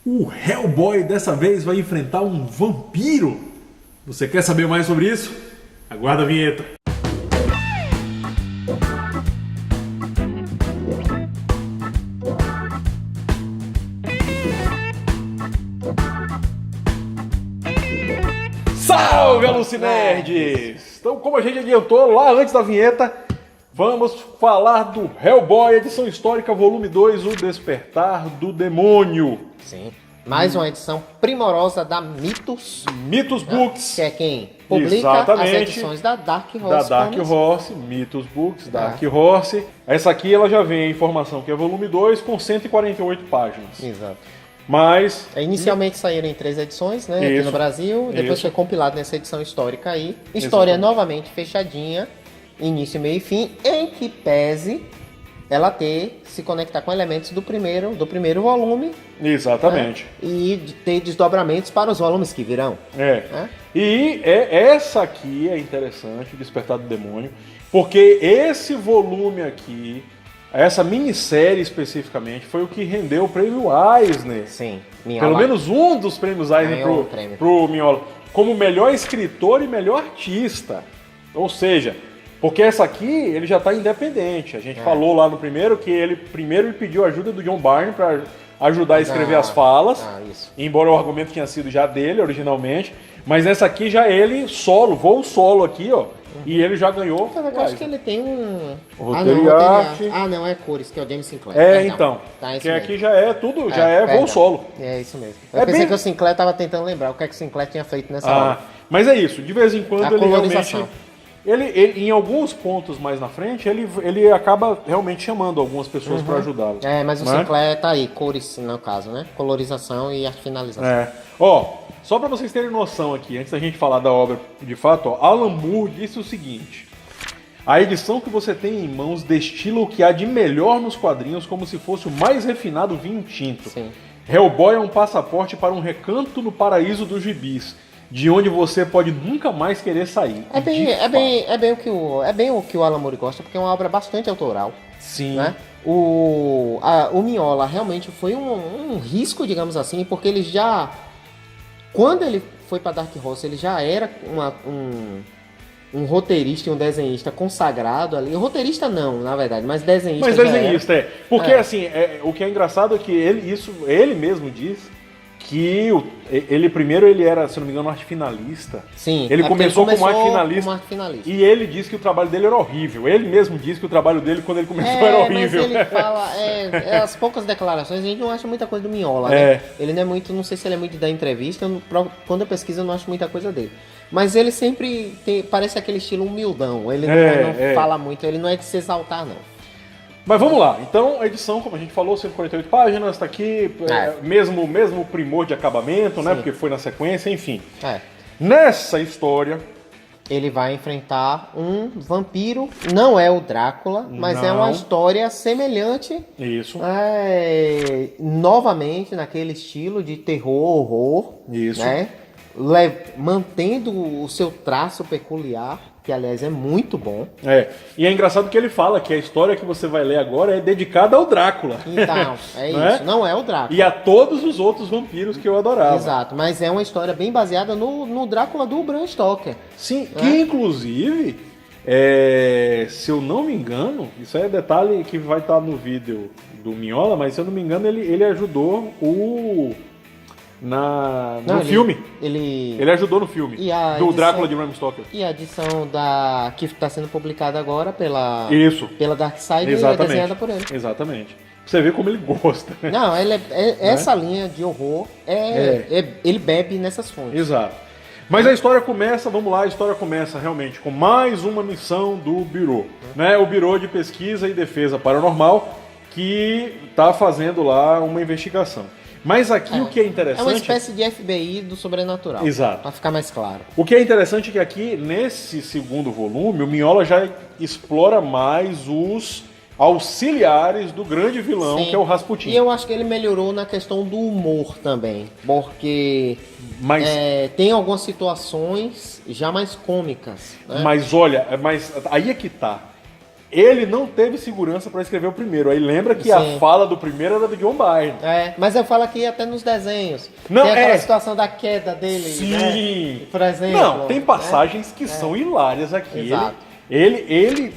O Hellboy dessa vez vai enfrentar um vampiro. Você quer saber mais sobre isso? Aguarda a vinheta. Salve, Alucinerds! Então, como a gente adiantou lá antes da vinheta, vamos falar do Hellboy, edição histórica, volume 2, O Despertar do Demônio. Sim. Mais uma edição primorosa da Mythos. Mythos Books. Que é quem publica Exatamente. as edições da Dark Horse. Da Dark Comics. Horse, Mythos Books, Dark Horse. Essa aqui ela já vem a informação que é volume 2 com 148 páginas. Exato. Mas Inicialmente saíram em 3 edições, né? Aqui Isso. no Brasil. Depois Isso. foi compilado nessa edição histórica aí. História Exatamente. novamente fechadinha. Início, meio e fim. Em que pese ela se conectar com elementos do primeiro volume. exatamente. Né? E de ter desdobramentos para os volumes que virão. É. E essa aqui é interessante, Despertar do Demônio, porque esse volume aqui, essa minissérie especificamente, foi o que rendeu o prêmio Eisner. Sim. Pelo menos um dos prêmios Eisner Ganhou o prêmio. pro Mignola, como melhor escritor e melhor artista. Ou seja, porque essa aqui ele já está independente. A gente falou lá no primeiro que ele pediu ajuda do John Byrne para ajudar a escrever as falas, isso. embora o argumento tinha sido já dele originalmente. Mas nessa aqui já ele voo solo aqui, ó. E ele já ganhou. Eu acho que ele tem um. Roteiro e arte. Não, é cores, que é o James Sinclair. Então. Tá, isso Que mesmo. aqui já é tudo, já é voo perdão. solo. É isso mesmo. Eu pensei que o Sinclair tava tentando lembrar o que é que o Sinclair tinha feito nessa hora. Mas é isso, de vez em quando A ele colorização. realmente. Ele, em alguns pontos mais na frente, ele acaba realmente chamando algumas pessoas para ajudá-lo. Mas o né? Sinclair tá aí, cores no caso, né? Colorização e arte finalização. Ó, só para vocês terem noção aqui, antes da gente falar da obra de fato, ó, Alan Moore disse o seguinte: a edição que você tem em mãos destila o que há de melhor nos quadrinhos como se fosse o mais refinado vinho tinto. Sim. Hellboy é um passaporte para um recanto no paraíso dos gibis, de onde você pode nunca mais querer sair. É bem o que o Alan Moore gosta, porque é uma obra bastante autoral. Sim. Né? O Mignola realmente foi um risco, digamos assim, porque ele já... Quando ele foi para Dark Horse, ele já era um roteirista e um desenhista consagrado ali. Roteirista não, na verdade, mas desenhista. Mas já desenhista, era. Porque assim, o que é engraçado é que ele mesmo diz que ele primeiro era, se não me engano, arte finalista. Sim. Ele começou como arte finalista. como arte finalista. E ele disse que o trabalho dele era horrível. Ele mesmo disse que o trabalho dele, quando ele começou, era horrível. Mas ele fala, as poucas declarações, a gente não acha muita coisa do Mignola, né? Ele não é muito, não sei se ele é muito da entrevista, quando eu pesquiso eu não acho muita coisa dele. Mas ele sempre parece aquele estilo humildão, ele não fala muito, ele não é de se exaltar, não. Mas vamos lá, então a edição, como a gente falou, 148 páginas, tá aqui, mesmo primor de acabamento, né? Porque foi na sequência, enfim. Nessa história, ele vai enfrentar um vampiro, não é o Drácula, mas é uma história semelhante. Isso. Novamente naquele estilo de terror, horror. Isso. Né? Mantendo o seu traço peculiar, que aliás é muito bom. E é engraçado que ele fala que a história que você vai ler agora é dedicada ao Drácula. Então, isso. Não é o Drácula. E a todos os outros vampiros que eu adorava. Exato, mas é uma história bem baseada no Drácula do Bram Stoker. Sim, que inclusive, se eu não me engano, isso é detalhe que vai estar no vídeo do Mignola, mas se eu não me engano ele ajudou no filme. Ele ajudou no filme do Drácula de Bram Stoker. E a edição que está sendo publicada agora pela Dark Side é desenhada por ele. Exatamente. Você vê como ele gosta. Não, essa linha de horror, ele bebe nessas fontes. Exato. Mas a história começa, vamos lá, a história começa realmente com mais uma missão do Bureau. Né? O Bureau de Pesquisa e Defesa Paranormal, que está fazendo lá uma investigação. Mas aqui o que é interessante... É uma espécie de FBI do sobrenatural. Exato. Para ficar mais claro. O que é interessante é que aqui, nesse segundo volume, o Mignola já explora mais os auxiliares do grande vilão, que é o Rasputin. E eu acho que ele melhorou na questão do humor também. Porque tem algumas situações já mais cômicas. Né? Mas olha, aí é que tá. ele não teve segurança para escrever o primeiro. Aí lembra que a fala do primeiro era do John Byrne. Mas eu falo aqui até nos desenhos. Não, tem aquela situação da queda dele, sim. Né? Por exemplo. Não, tem passagens que são hilárias aqui. Exato. Ele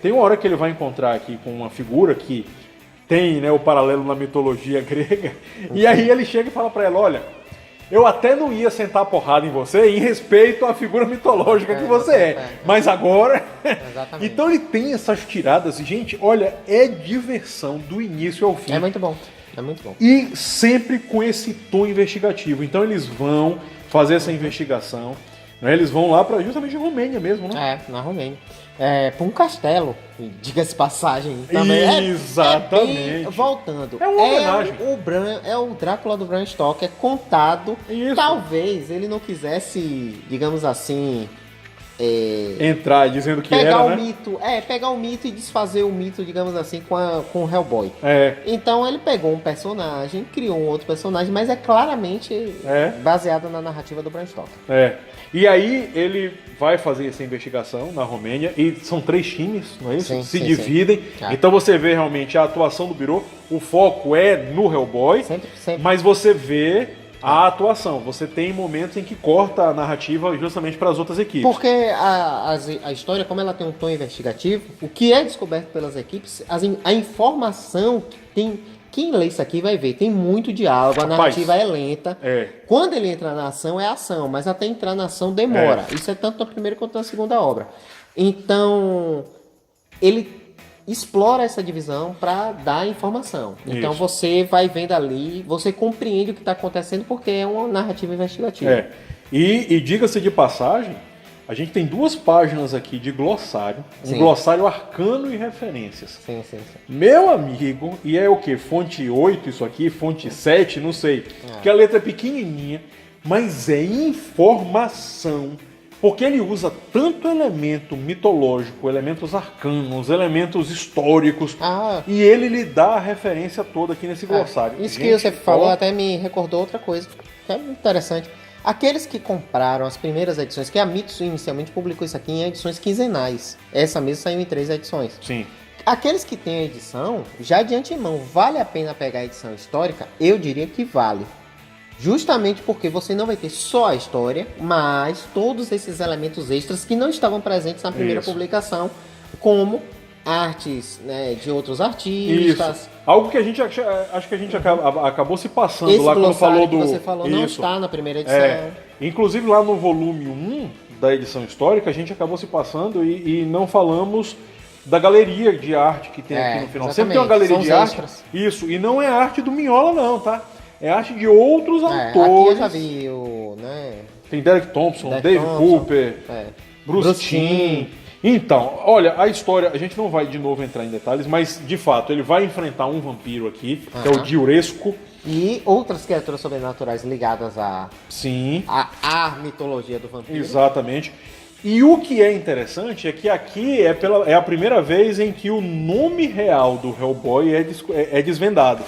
tem uma hora que ele vai encontrar aqui com uma figura que tem, né, o paralelo na mitologia grega. E aí ele chega e fala para ela, olha, eu até não ia sentar a porrada em você em respeito à figura mitológica que você é. Mas agora... Exatamente. Então ele tem essas tiradas. E, gente, olha, é diversão do início ao fim. É muito bom. É muito bom. E sempre com esse tom investigativo. Então eles vão fazer essa investigação. Né? Eles vão lá para justamente a Romênia mesmo, né? Na Romênia. Para um castelo, diga-se passagem. Também exatamente. Voltando. É uma homenagem. É o Drácula do Bram Stoker contado. Isso. Talvez ele não quisesse, digamos assim... entrar dizendo que pegar era, o né? mito, pegar o mito e desfazer o mito, digamos assim, com o Hellboy. Então ele pegou um personagem, criou um outro personagem, mas é claramente baseado na narrativa do Bram Stoker. E aí ele vai fazer essa investigação na Romênia, e são 3 times, não é isso? Sim, se sim, dividem. sim. Então você vê realmente a atuação do Biro, o foco é no Hellboy, Sempre. mas você vê a atuação. Você tem momentos em que corta a narrativa justamente para as outras equipes. Porque a história, como ela tem um tom investigativo, o que é descoberto pelas equipes, a informação que tem... Quem lê isso aqui vai ver, tem muito diálogo, a narrativa é lenta. Quando ele entra na ação, é ação, mas até entrar na ação demora. Isso é tanto na primeira quanto na segunda obra. Então, ele explora essa divisão para dar informação. Então você vai vendo ali, você compreende o que está acontecendo porque é uma narrativa investigativa. E diga-se de passagem, a gente tem 2 páginas aqui de glossário, um glossário arcano e referências. Sim. Meu amigo, e é o que? Fonte 8 isso aqui, fonte 7, não sei. Porque a letra é pequenininha, mas é informação. Porque ele usa tanto elemento mitológico, elementos arcanos, elementos históricos, e ele lhe dá a referência toda aqui nesse glossário. Isso que você falou até me recordou outra coisa, que é interessante. Aqueles que compraram as primeiras edições, que a Mitos inicialmente publicou isso aqui em edições quinzenais. Essa mesmo saiu em 3 edições. Sim. Aqueles que têm a edição, já de antemão, vale a pena pegar a edição histórica? Eu diria que vale. Justamente porque você não vai ter só a história, mas todos esses elementos extras que não estavam presentes na primeira publicação, como artes, né, de outros artistas. Isso. Algo que a gente acho que a gente acabou se passando esse lá quando falou do... que você falou não está na primeira edição. Inclusive lá no volume 1 da edição histórica, a gente acabou se passando e não falamos da galeria de arte que tem aqui no final. Sempre tem uma galeria de arte. Isso, e não é arte do Mignola não, tá? É arte de outros autores. Aqui eu já vi tem Derek Thompson, Dave Cooper, Bruce Timm. Então, olha, a história, a gente não vai de novo entrar em detalhes, mas de fato ele vai enfrentar um vampiro aqui, que é o Diuresco. E outras criaturas sobrenaturais ligadas à mitologia do vampiro. Exatamente. E o que é interessante é que aqui é a primeira vez em que o nome real do Hellboy é desvendado.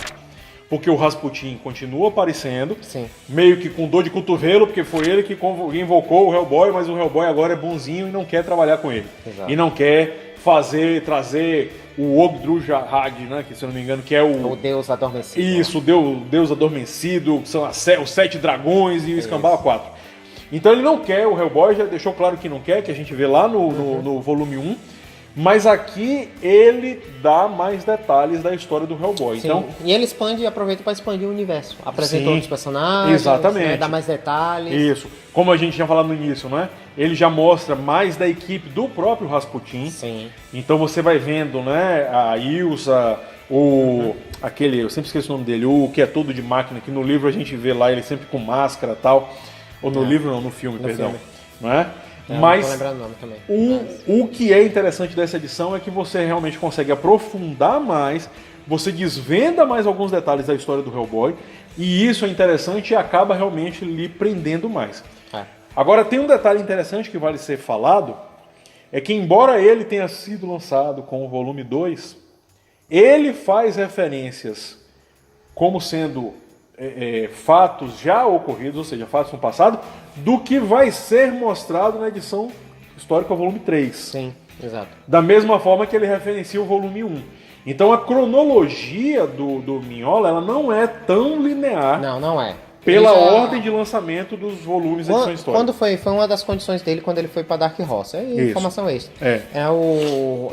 Porque o Rasputin continua aparecendo, meio que com dor de cotovelo, porque foi ele que invocou o Hellboy, mas o Hellboy agora é bonzinho e não quer trabalhar com ele. Exato. E não quer trazer o Ogdrujahad, né, que se eu não me engano, que é o Deus Adormecido. Isso, o Deus Adormecido, que são os 7 dragões e o Escambau 4. Então ele não quer, o Hellboy já deixou claro que não quer, que a gente vê lá no volume 1. Mas aqui ele dá mais detalhes da história do Hellboy. Então, e ele aproveita para expandir o universo. Apresenta outros personagens, exatamente. Né, dá mais detalhes. Isso. Como a gente tinha falado no início, né? Ele já mostra mais da equipe do próprio Rasputin. Sim. Então você vai vendo, né? A Ilsa, aquele, eu sempre esqueço o nome dele, o que é todo de máquina, que no livro a gente vê lá ele sempre com máscara e tal. Ou no livro não, no filme, perdão. Não é? Mas não tô lembrando o nome também. O que é interessante dessa edição é que você realmente consegue aprofundar mais, você desvenda mais alguns detalhes da história do Hellboy, e isso é interessante e acaba realmente lhe prendendo mais. Agora tem um detalhe interessante que vale ser falado, é que embora ele tenha sido lançado com o volume 2, ele faz referências como sendo fatos já ocorridos, ou seja, fatos no passado, do que vai ser mostrado na edição histórica volume 3. Sim. Exato. Da mesma forma que ele referencia o volume 1. Então a cronologia do Mignola, ela não é tão linear. Não é. Pela ordem de lançamento dos volumes da edição histórica. Quando foi uma das condições dele quando ele foi para Dark Horse. Informação extra.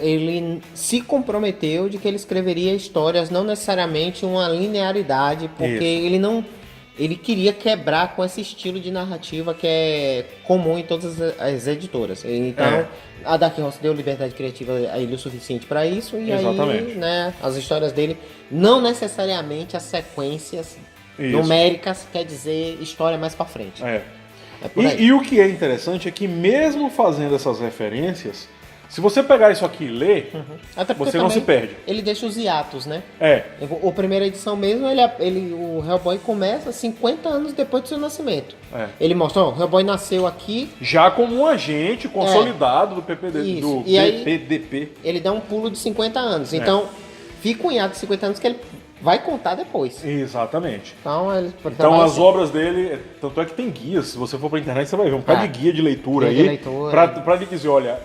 Ele se comprometeu de que ele escreveria histórias, não necessariamente uma linearidade, porque ele queria quebrar com esse estilo de narrativa que é comum em todas as editoras. Então, a Dark Horse deu liberdade criativa a ele o suficiente para isso, e Exatamente. aí, né, as histórias dele, não necessariamente as sequências numéricas, quer dizer história mais pra frente. E o que é interessante é que mesmo fazendo essas referências, se você pegar isso aqui e ler, você não se perde. Ele deixa os hiatos, né? A primeira edição mesmo, o Hellboy começa 50 anos depois do seu nascimento. Ele mostra, o Hellboy nasceu aqui... já como um agente consolidado do PPD, do PPDP. Ele dá um pulo de 50 anos. Então, fica um hiato de 50 anos que ele vai contar depois. Exatamente. Então as obras dele, tanto é que tem guias, se você for pra internet você vai ver um bocado de guia de leitura pra lhe dizer, olha,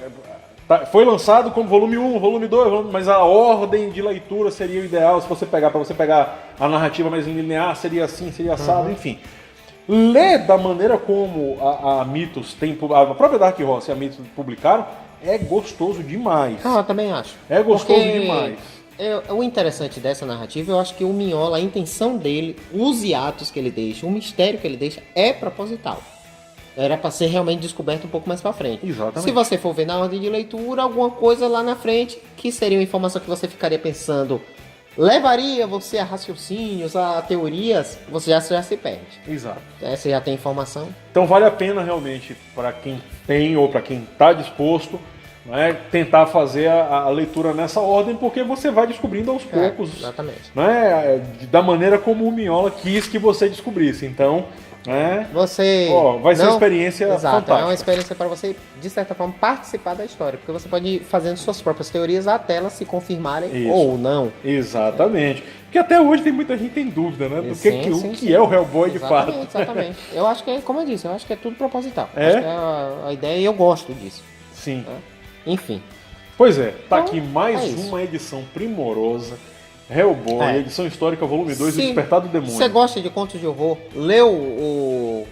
foi lançado como volume 1, volume 2, mas a ordem de leitura seria o ideal, se você pegar, pra você pegar a narrativa mais linear, seria assim, seria assado, enfim. Ler da maneira como a Mythos tem, a própria Dark Horse e a Mythos publicaram, é gostoso demais. Eu também acho. É gostoso demais. O interessante dessa narrativa, eu acho que o Mignola, a intenção dele, os hiatos que ele deixa, o mistério que ele deixa, é proposital. Era para ser realmente descoberto um pouco mais para frente. Exatamente. Se você for ver na ordem de leitura, alguma coisa lá na frente, que seria uma informação que você ficaria pensando, levaria você a raciocínios, a teorias, você já se perde. Exato. Você já tem informação. Então vale a pena realmente, para quem tem ou para quem está disposto, tentar fazer a leitura nessa ordem, porque você vai descobrindo aos poucos, exatamente. Da maneira como o Mignola quis que você descobrisse. Então, vai ser uma experiência fantástica. É uma experiência para você, de certa forma, participar da história, porque você pode ir fazendo suas próprias teorias até elas se confirmarem ou não. Exatamente. Porque até hoje tem muita gente que tem dúvida, né? Do que é o Hellboy de fato. Exatamente. Eu acho que, como eu disse, eu acho que é tudo proposital. Acho que a ideia, e eu gosto disso. Sim. Enfim. Pois é, tá aqui mais uma edição primorosa. Hellboy, edição histórica, volume 2, O Despertar do Demônio. Você gosta de contos de horror? Leu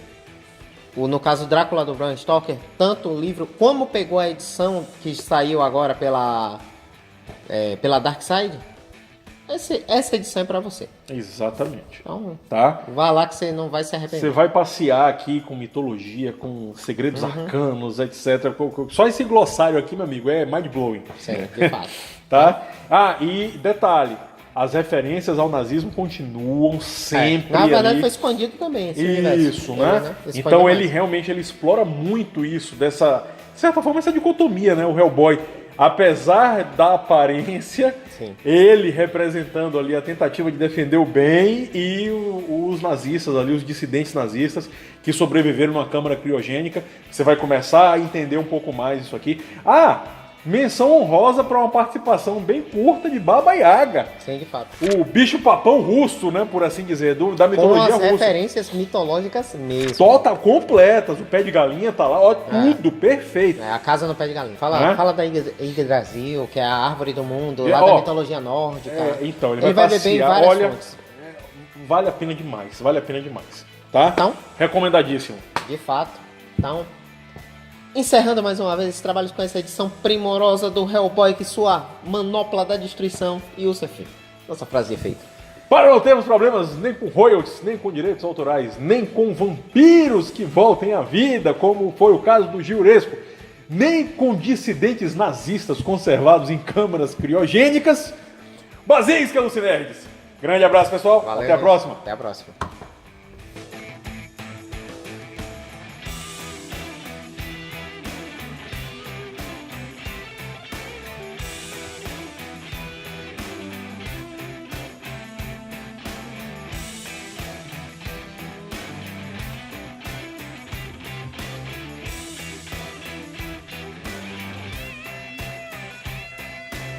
no caso, Drácula do Bram Stoker, tanto o livro como pegou a edição que saiu agora pela Dark Side? Essa edição é pra você. Exatamente. Então, tá? Vá lá que você não vai se arrepender. Você vai passear aqui com mitologia, com segredos arcanos, etc. Só esse glossário aqui, meu amigo, é mind-blowing. Sim, de fato. Tá? E detalhe, as referências ao nazismo continuam sempre na verdade ali. foi expandido também esse universo. Né? Então ele realmente explora muito isso, de certa forma, essa dicotomia, né? O Hellboy, apesar da aparência, ele representando ali a tentativa de defender o bem, e os nazistas ali, os dissidentes nazistas que sobreviveram numa câmara criogênica. Você vai começar a entender um pouco mais isso aqui. Menção honrosa para uma participação bem curta de Baba Yaga. Sim, de fato. O bicho-papão russo, né, por assim dizer, da mitologia russa. Com as referências mitológicas mesmo. Completas. O pé de galinha tá lá, tudo perfeito. A casa no pé de galinha. Fala da Yggdrasil, que é a árvore do mundo, lá da mitologia nórdica. Então, ele vai beber em várias fontes. Vale a pena demais, tá? Então, recomendadíssimo. De fato. Então, encerrando mais uma vez esse trabalho com essa edição primorosa do Hellboy, que sua manopla da destruição, e o seu filho. Nossa frase é feita. Para não termos problemas nem com royalties, nem com direitos autorais, nem com vampiros que voltem à vida, como foi o caso do Giuresco, nem com dissidentes nazistas conservados em câmaras criogênicas, baseiem-se, Lucinerds. Grande abraço, pessoal. Valeu, até a próxima. Até a próxima.